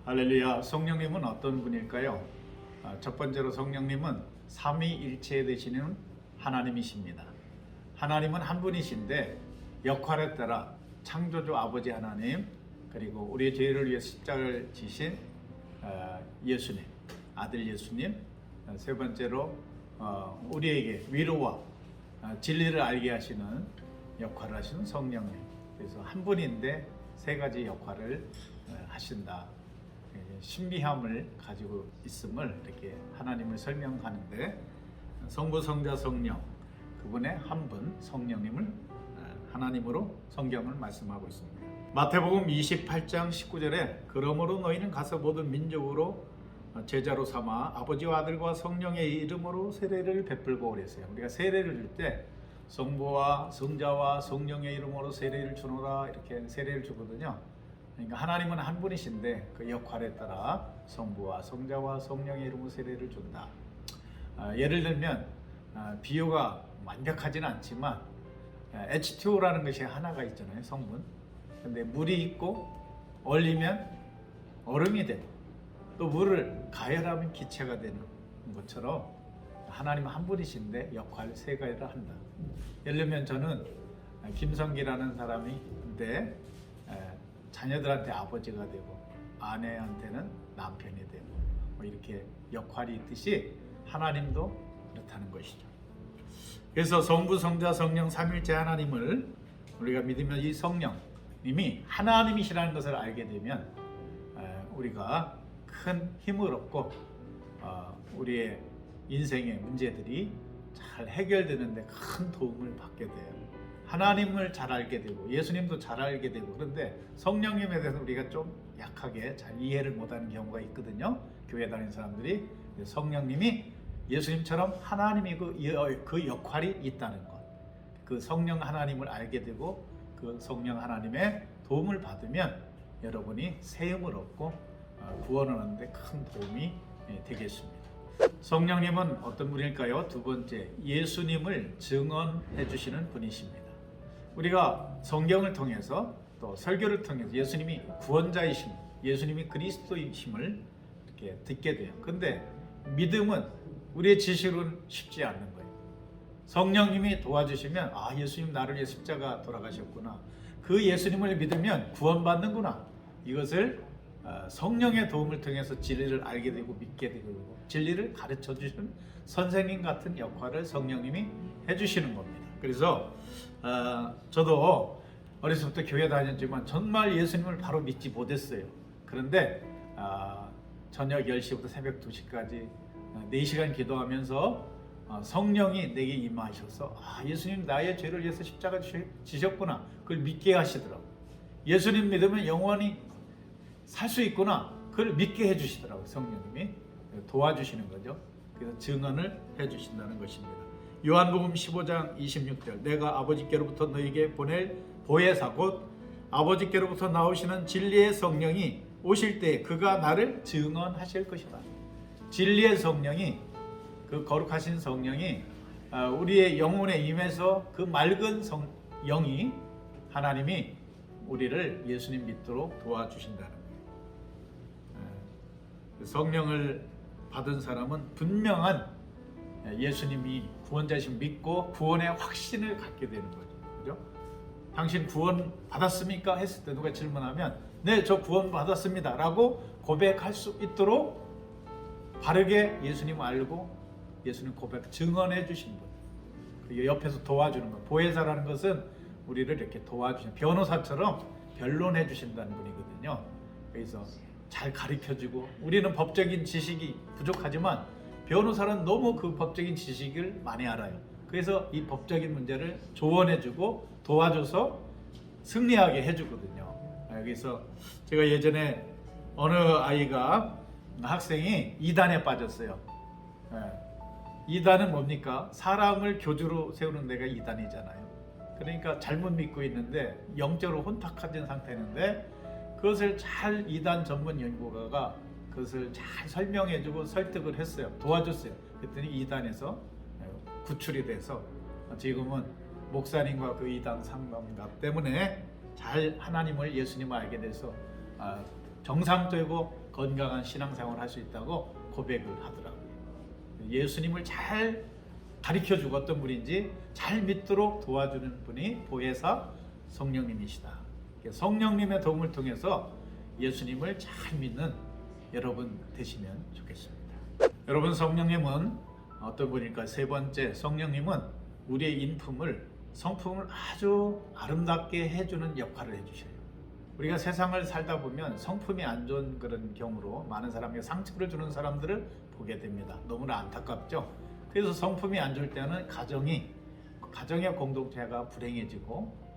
할렐루야. 성령님은 어떤 분일까요? 첫 번째로 성령님은 삼위일체 되시는 하나님이십니다. 하나님은 한 분이신데 역할에 따라 창조주 아버지 하나님, 그리고 우리의 죄를 위해 십자가를 지신 예수님, 아들 예수님, 세 번째로 우리에게 위로와 진리를 알게 하시는 역할을 하시는 성령님. 그래서 한 분인데 세 가지 역할을 하신다. 신비함을 가지고 있음을 이렇게 하나님을 설명하는데, 성부, 성자, 성령, 그분의 한 분 성령님을 하나님으로 성경을 말씀하고 있습니다. 마태복음 28장 19절에 그러므로 너희는 가서 모든 민족으로 제자로 삼아 아버지와 아들과 성령의 이름으로 세례를 베풀고 그랬어요. 우리가 세례를 줄 때 성부와 성자와 성령의 이름으로 세례를 주노라, 이렇게 세례를 주거든요. 그러니까 하나님은 한 분이신데 그 역할에 따라 성부와 성자와 성령의 이름으로 세례를 준다. 예를 들면 비유가 완벽하지는 않지만 H2O라는 것이 하나가 있잖아요, 성분. 근데 물이 있고 얼리면 얼음이 되고 또 물을 가열하면 기체가 되는 것처럼 하나님은 한 분이신데 역할 세 가지를 한다. 예를 들면 저는 김성기라는 사람인데 자녀들한테 아버지가 되고 아내한테는 남편이 되고 이렇게 역할이 있듯이 하나님도 그렇다는 것이죠. 그래서 성부, 성자, 성령 삼일째 하나님을 우리가 믿으면 이 성령님이 하나님이시라는 것을 알게 되면 우리가 큰 힘을 얻고 우리의 인생의 문제들이 잘 해결되는 데 큰 도움을 받게 돼요. 하나님을 잘 알게 되고 예수님도 잘 알게 되고, 그런데 성령님에 대해서 우리가 좀 약하게 잘 이해를 못하는 경우가 있거든요. 교회 다니는 사람들이. 성령님이 예수님처럼 하나님이 그 역할이 있다는 것, 그 성령 하나님을 알게 되고 그 성령 하나님의 도움을 받으면 여러분이 새 힘을 얻고 구원을 얻는 데 큰 도움이 되겠습니다. 성령님은 어떤 분일까요? 두 번째, 예수님을 증언해 주시는 분이십니다. 우리가 성경을 통해서 또 설교를 통해서 예수님이 구원자이심, 예수님이 그리스도이심을 이렇게 듣게 돼요. 근데 믿음은 우리의 지식으로는 쉽지 않는 거예요. 성령님이 도와주시면 예수님 나를 위해 십자가 돌아가셨구나, 그 예수님을 믿으면 구원받는구나, 이것을 성령의 도움을 통해서 진리를 알게 되고 믿게 되고 진리를 가르쳐 주시는 선생님 같은 역할을 성령님이 해주시는 겁니다. 그래서 저도 어렸을 때 교회 다녔지만 정말 예수님을 바로 믿지 못했어요. 그런데 저녁 10시부터 새벽 2시까지 4시간 기도하면서 성령이 내게 임하셔서 예수님 나의 죄를 위해서 십자가 지셨구나, 그걸 믿게 하시더라고요. 예수님 믿으면 영원히 살 수 있구나, 그걸 믿게 해주시더라고요. 성령님이 도와주시는 거죠. 그래서 증언을 해주신다는 것입니다. 요한복음 15장 26절, 내가 아버지께로부터 너에게 보낼 보혜사 곧 아버지께로부터 나오시는 진리의 성령이 오실 때 그가 나를 증언하실 것이다. 진리의 성령이, 그 거룩하신 성령이 우리의 영혼에 임해서 그 맑은 영이 하나님이 우리를 예수님 믿도록 도와주신다는 거예요. 성령을 받은 사람은 분명한 예수님이 구원자이심 믿고 구원의 확신을 갖게 되는 거죠. 그죠? 당신 구원 받았습니까? 했을 때 누가 질문하면 네, 저 구원 받았습니다 라고 고백할 수 있도록 바르게 예수님을 알고 예수님 고백 증언해 주신 분, 그리고 옆에서 도와주는 것. 보혜사라는 것은 우리를 이렇게 도와주신, 변호사처럼 변론해 주신다는 분이거든요. 그래서 잘 가르쳐주고, 우리는 법적인 지식이 부족하지만 변호사는 너무 그 법적인 지식을 많이 알아요. 그래서 이 법적인 문제를 조언해주고 도와줘서 승리하게 해주거든요. 그래서 제가 예전에 어느 아이가, 학생이 이단에 빠졌어요. 이단은 뭡니까? 사람을 교주로 세우는 데가 이단이잖아요. 그러니까 잘못 믿고 있는데 영적으로 혼탁해진 상태인데, 그것을 잘 이단 전문 연구가가 그것을 잘 설명해주고 설득을 했어요. 도와줬어요. 그랬더니 이단에서 구출이 돼서 지금은 목사님과 그 이단 상담가 때문에 잘 하나님을, 예수님을 알게 돼서 정상적이고 건강한 신앙생활을 할 수 있다고 고백을 하더라고요. 예수님을 잘 가르쳐주고 어떤 분인지 잘 믿도록 도와주는 분이 보혜사 성령님이시다. 성령님의 도움을 통해서 예수님을 잘 믿는 여러분 되시면 좋겠습니다. 여러분, 성령님은 어떤 분일까? 세 번째, 성령님은 우리의 성품을 아주 아름답게 해주는 역할을 해주셔요. 우리가 세상을 살다 보면 성품이 안 좋은 그런 경우로 많은 사람에게 상처를 주는 사람들을 보게 됩니다. 너무나 안타깝죠. 그래서 성품이 안 좋을 때는 가정의 공동체가 불행해지고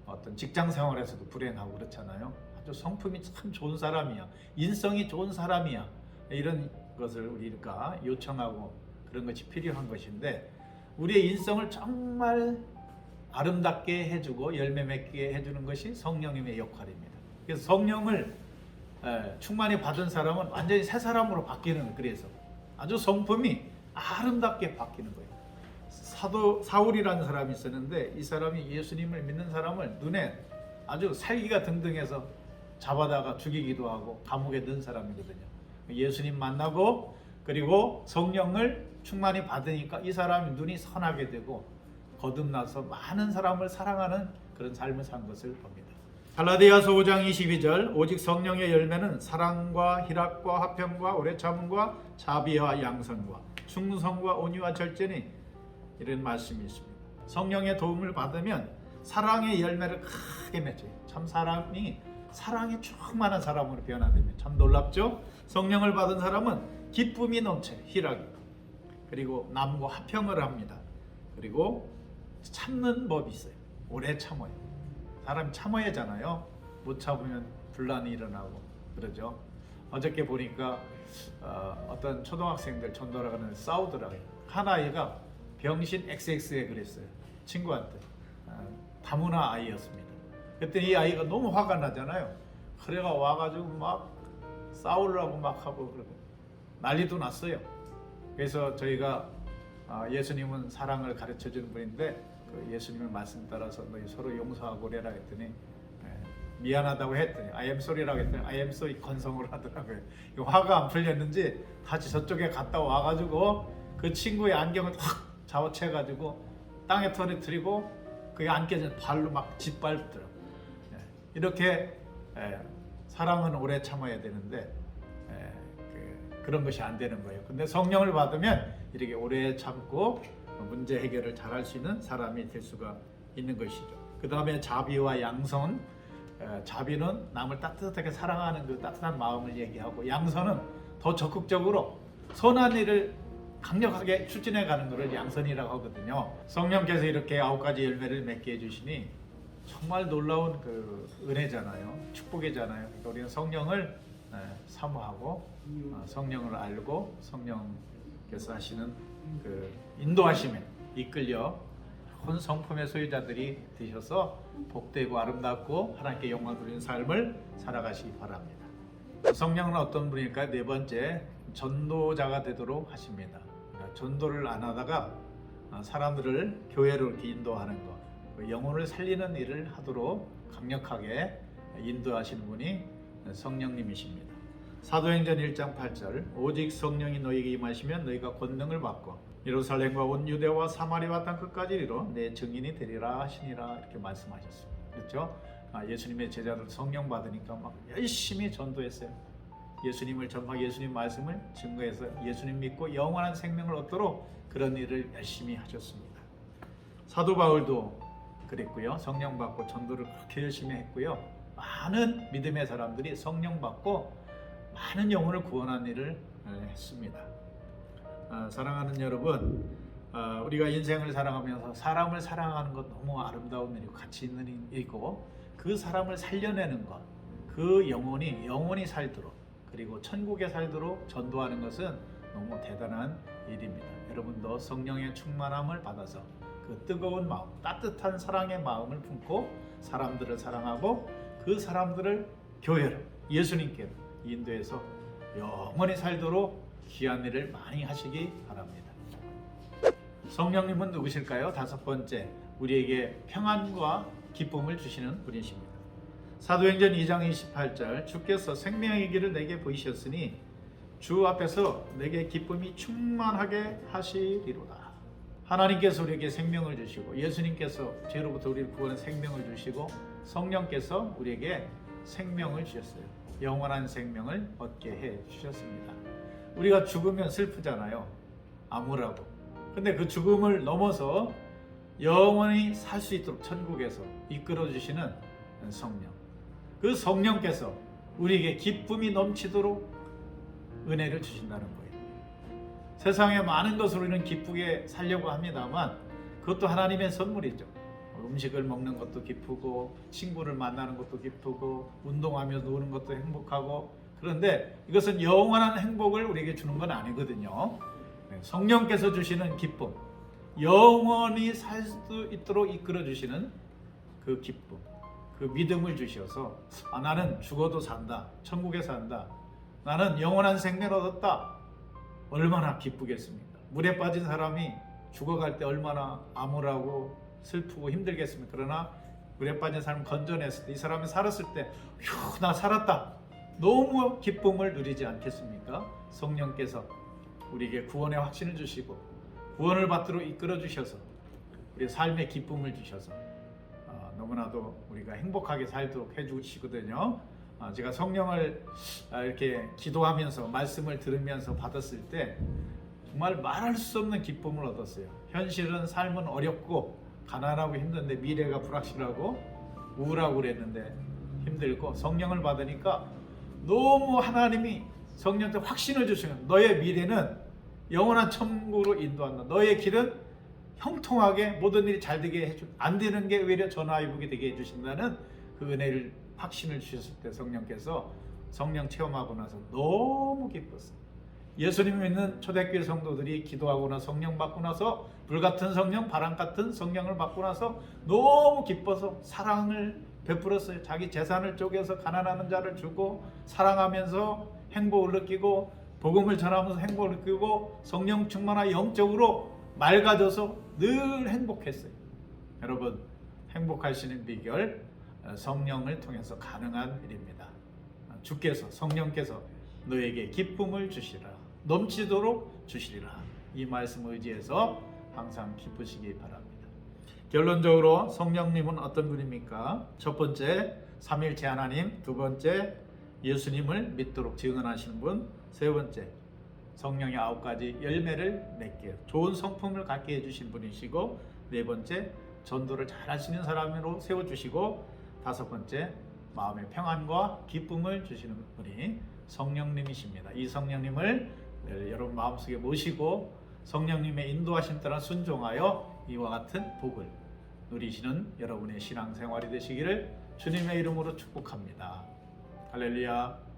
어떤 직장 생활에서도 불행하고 그렇잖아요. 아주 성품이 참 좋은 사람이야, 인성이 좋은 사람이야, 이런 것을 우리가 요청하고 그런 것이 필요한 것인데, 우리의 인성을 정말 아름답게 해주고 열매 맺게 해주는 것이 성령님의 역할입니다. 그래서 성령을 충만히 받은 사람은 완전히 새 사람으로 바뀌는 거예요. 그래서 아주 성품이 아름답게 바뀌는 거예요. 사도 사울이라는 사람이 있었는데, 이 사람이 예수님을 믿는 사람을 눈에 아주 살기가 등등해서 잡아다가 죽이기도 하고 감옥에 넣은 사람이거든요. 예수님 만나고 그리고 성령을 충만히 받으니까 이 사람이 눈이 선하게 되고 거듭나서 많은 사람을 사랑하는 그런 삶을 산 것을 봅니다. 갈라디아서 5장 22절, 오직 성령의 열매는 사랑과 희락과 화평과 오래 참음과 자비와 양선과 충성과 온유와 절제니, 이런 말씀이 있습니다. 성령의 도움을 받으면 사랑의 열매를 크게 맺어요. 참 사람이 사랑에 충만한 사람으로 변화됩니다. 참 놀랍죠? 성령을 받은 사람은 기쁨이 넘쳐요. 희락이. 그리고 남과 화평을 합니다. 그리고 참는 법이 있어요. 오래 참아요. 사람이 참아야 하잖아요. 못 참으면 분란이 일어나고 그러죠. 어저께 보니까 어떤 초등학생들 전도하는 싸우더라고요. 한 아이가 병신 XX에 그랬어요. 친구한테. 다문화 아이였습니다. 그때 이 아이가 너무 화가 나잖아요. 그래가 와가지고 막 싸우려고 막 하고 그러고 난리도 났어요. 그래서 저희가 예수님은 사랑을 가르쳐주는 분인데, 그 예수님의 말씀 따라서 너희 서로 용서하고 그래라 했더니, 미안하다고 했더니 I am sorry라고 했더니 I am sorry 건성을 하더라고요. 화가 안 풀렸는지 다시 저쪽에 갔다 와가지고 그 친구의 안경을 확 잡아채가지고 땅에 떨어뜨리고 그게 안 깨진 발로 막 짓밟더라고요. 이렇게 사랑은 오래 참아야 되는데 그런 것이 안 되는 거예요. 근데 성령을 받으면 이렇게 오래 참고 문제 해결을 잘할 수 있는 사람이 될 수가 있는 것이죠. 그 다음에 자비와 양선. 자비는 남을 따뜻하게 사랑하는 그 따뜻한 마음을 얘기하고, 양선은 더 적극적으로 선한 일을 강력하게 추진해 가는 것을 양선이라고 하거든요. 성령께서 이렇게 9가지 열매를 맺게 해주시니 정말 놀라운 그 은혜잖아요. 축복이잖아요. 그러니까 우리는 성령을 사모하고 성령을 알고 성령께서 하시는 그 인도하심에 이끌려 온 성품의 소유자들이 되셔서 복되고 아름답고 하나님께 영광 돌리는 삶을 살아가시기 바랍니다. 성령은 어떤 분일까요? 네 번째, 전도자가 되도록 하십니다. 그러니까 전도를 안 하다가 사람들을 교회로 이렇게 인도하는 것, 영혼을 살리는 일을 하도록 강력하게 인도하시는 분이 성령님이십니다. 사도행전 1장 8절, 오직 성령이 너희에게 임하시면 너희가 권능을 받고 예루살렘과 온 유대와 사마리아 땅 끝까지 이르러 내 증인이 되리라 하시니라, 이렇게 말씀하셨습니다. 그렇죠? 예수님의 제자들 성령 받으니까 막 열심히 전도했어요. 예수님을 전파하고 예수님 말씀을 증거해서 예수님 믿고 영원한 생명을 얻도록 그런 일을 열심히 하셨습니다. 사도 바울도 그랬고요. 성령 받고 전도를 그렇게 열심히 했고요. 많은 믿음의 사람들이 성령 받고 많은 영혼을 구원한 일을 했습니다. 사랑하는 여러분, 우리가 인생을 살아가면서 사람을 사랑하는 것 너무 아름다운 일이고 가치 있는 일이고, 그 사람을 살려내는 것, 그 영혼이 살도록, 그리고 천국에 살도록 전도하는 것은 너무 대단한 일입니다. 여러분도 성령의 충만함을 받아서 그 뜨거운 마음, 따뜻한 사랑의 마음을 품고 사람들을 사랑하고 그 사람들을 교회로, 예수님께로 인도해서 영원히 살도록 귀한 일을 많이 하시기 바랍니다. 성령님은 누구실까요? 다섯 번째, 우리에게 평안과 기쁨을 주시는 분이십니다. 사도행전 2장 28절 주께서 생명의 길을 내게 보이셨으니 주 앞에서 내게 기쁨이 충만하게 하시리로다. 하나님께서 우리에게 생명을 주시고 예수님께서 죄로부터 우리를 구원해 생명을 주시고 성령께서 우리에게 생명을 주셨어요. 영원한 생명을 얻게 해 주셨습니다. 우리가 죽으면 슬프잖아요. 암울하고. 근데 그 죽음을 넘어서 영원히 살 수 있도록 천국에서 이끌어 주시는 성령. 그 성령께서 우리에게 기쁨이 넘치도록 은혜를 주신다는 거예요. 세상의 많은 것을 우리는 기쁘게 살려고 합니다만 그것도 하나님의 선물이죠. 음식을 먹는 것도 기쁘고 친구를 만나는 것도 기쁘고 운동하며 노는 것도 행복하고, 그런데 이것은 영원한 행복을 우리에게 주는 건 아니거든요. 성령께서 주시는 기쁨, 영원히 살 수 있도록 이끌어 주시는 그 기쁨, 그 믿음을 주셔서 나는 죽어도 산다, 천국에 산다, 나는 영원한 생명을 얻었다, 얼마나 기쁘겠습니까? 물에 빠진 사람이 죽어갈 때 얼마나 암울하고 슬프고 힘들겠습니까? 그러나 물에 빠진 사람 건져냈을 때, 이 사람이 살았을 때 휴, 나 살았다, 너무 기쁨을 누리지 않겠습니까? 성령께서 우리에게 구원의 확신을 주시고 구원을 받도록 이끌어 주셔서 우리 삶의 기쁨을 주셔서 너무나도 우리가 행복하게 살도록 해주시거든요. 제가 성령을 이렇게 기도하면서 말씀을 들으면서 받았을 때 정말 말할 수 없는 기쁨을 얻었어요. 현실은 삶은 어렵고 가난하고 힘든데, 미래가 불확실하고 우울하고 그랬는데 힘들고, 성령을 받으니까 너무 하나님이 성령한테 확신을 주시는, 너의 미래는 영원한 천국으로 인도한다, 너의 길은 형통하게 모든 일이 잘 되게 해주, 안 되는 게 오히려 전화위복이 되게 해주신다는 그 은혜를, 확신을 주셨을 때 성령께서 성령 체험하고 나서 너무 기뻤어요. 예수님 믿는 초대교회 성도들이 기도하거나 성령 받고 나서 불같은 성령, 바람 같은 성령을 받고 나서 너무 기뻐서 사랑을 베풀었어요. 자기 재산을 쪼개서 가난하는 자를 주고 사랑하면서 행복을 느끼고, 복음을 전하면서 행복을 느끼고, 성령 충만한 영적으로 맑아져서 늘 행복했어요. 여러분, 행복하시는 비결, 성령을 통해서 가능한 일입니다. 주께서, 성령께서 너에게 기쁨을 주시라, 넘치도록 주시리라, 이 말씀 의지해서 항상 기쁘시기 바랍니다. 결론적으로 성령님은 어떤 분입니까? 첫 번째, 삼위일체 하나님. 두 번째, 예수님을 믿도록 증언하시는 분. 세 번째, 성령의 9가지 열매를 맺게, 좋은 성품을 갖게 해주신 분이시고, 네 번째, 전도를 잘 하시는 사람으로 세워주시고, 다섯 번째, 마음의 평안과 기쁨을 주시는 분이 성령님이십니다. 이 성령님을 여러분 마음속에 모시고 성령님의 인도하심 따라 순종하여 이와 같은 복을 누리시는 여러분의 신앙생활이 되시기를 주님의 이름으로 축복합니다. 할렐루야.